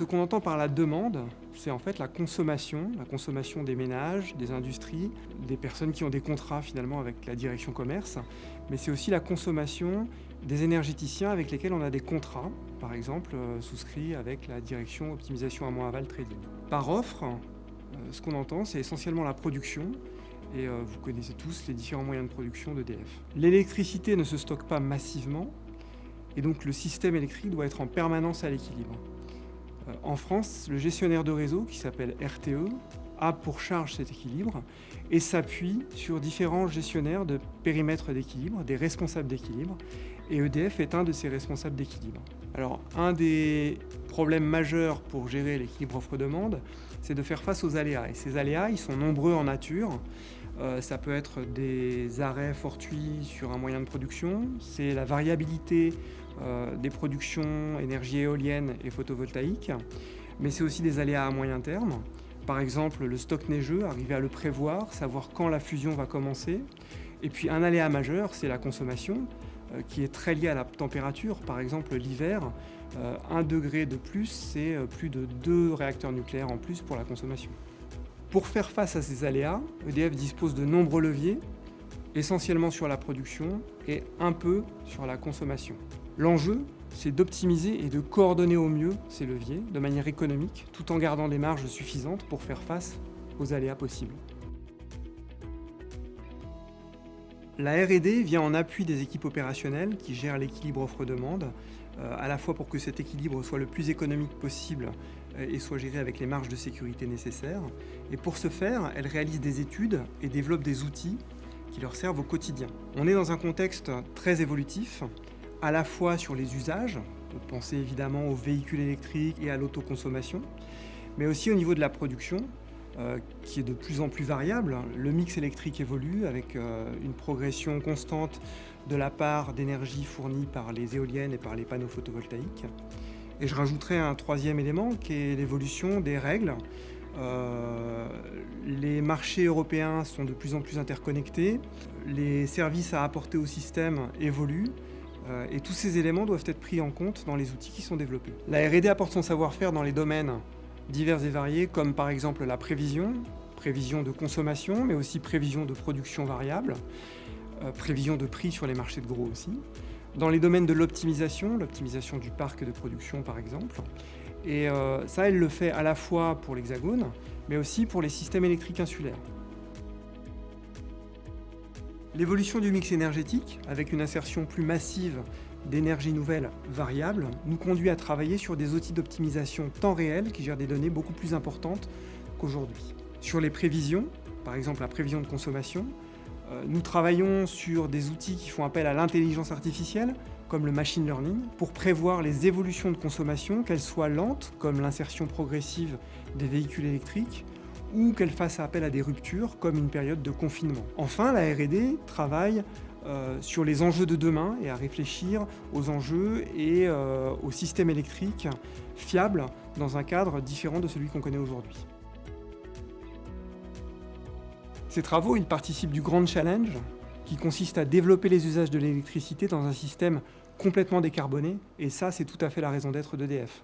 Ce qu'on entend par la demande, c'est en fait la consommation des ménages, des industries, des personnes qui ont des contrats finalement avec la direction commerce, mais c'est aussi la consommation des énergéticiens avec lesquels on a des contrats, par exemple souscrits avec la direction optimisation amont aval trading. Par offre, ce qu'on entend, c'est essentiellement la production, et vous connaissez tous les différents moyens de production d'EDF. L'électricité ne se stocke pas massivement, et donc le système électrique doit être en permanence à l'équilibre. En France, le gestionnaire de réseau, qui s'appelle RTE, a pour charge cet équilibre et s'appuie sur différents gestionnaires de périmètres d'équilibre, des responsables d'équilibre, et EDF est un de ces responsables d'équilibre. Alors, un des problèmes majeurs pour gérer l'équilibre offre-demande, c'est de faire face aux aléas. Et ces aléas, ils sont nombreux en nature. Ça peut être des arrêts fortuits sur un moyen de production, c'est la variabilité des productions énergie éolienne et photovoltaïque, mais c'est aussi des aléas à moyen terme. Par exemple, le stock neigeux, arriver à le prévoir, savoir quand la fusion va commencer. Et puis un aléa majeur, c'est la consommation, qui est très liée à la température. Par exemple, l'hiver, 1 degré de plus, c'est plus de 2 réacteurs nucléaires en plus pour la consommation. Pour faire face à ces aléas, EDF dispose de nombreux leviers, essentiellement sur la production et un peu sur la consommation. L'enjeu, c'est d'optimiser et de coordonner au mieux ces leviers de manière économique, tout en gardant des marges suffisantes pour faire face aux aléas possibles. La R&D vient en appui des équipes opérationnelles qui gèrent l'équilibre offre-demande, à la fois pour que cet équilibre soit le plus économique possible et soit géré avec les marges de sécurité nécessaires. Et pour ce faire, elles réalisent des études et développent des outils qui leur servent au quotidien. On est dans un contexte très évolutif, à la fois sur les usages, pensez évidemment aux véhicules électriques et à l'autoconsommation, mais aussi au niveau de la production, qui est de plus en plus variable. Le mix électrique évolue avec une progression constante de la part d'énergie fournie par les éoliennes et par les panneaux photovoltaïques. Et je rajouterai un troisième élément qui est l'évolution des règles. Les marchés européens sont de plus en plus interconnectés, les services à apporter au système évoluent, et tous ces éléments doivent être pris en compte dans les outils qui sont développés. La R&D apporte son savoir-faire dans les domaines divers et variés, comme par exemple la prévision de consommation, mais aussi prévision de production variable, prévision de prix sur les marchés de gros aussi. Dans les domaines de l'optimisation du parc de production par exemple. Et ça, elle le fait à la fois pour l'Hexagone, mais aussi pour les systèmes électriques insulaires. L'évolution du mix énergétique, avec une insertion plus massive d'énergie nouvelle variable, nous conduit à travailler sur des outils d'optimisation temps réel qui gèrent des données beaucoup plus importantes qu'aujourd'hui. Sur les prévisions, par exemple la prévision de consommation, nous travaillons sur des outils qui font appel à l'intelligence artificielle, comme le machine learning, pour prévoir les évolutions de consommation, qu'elles soient lentes, comme l'insertion progressive des véhicules électriques, ou qu'elles fassent appel à des ruptures, comme une période de confinement. Enfin, la R&D travaille sur les enjeux de demain et à réfléchir aux enjeux et au système électrique fiable dans un cadre différent de celui qu'on connaît aujourd'hui. Ces travaux, ils participent du Grand Challenge, qui consiste à développer les usages de l'électricité dans un système complètement décarboné, et ça, c'est tout à fait la raison d'être d'EDF.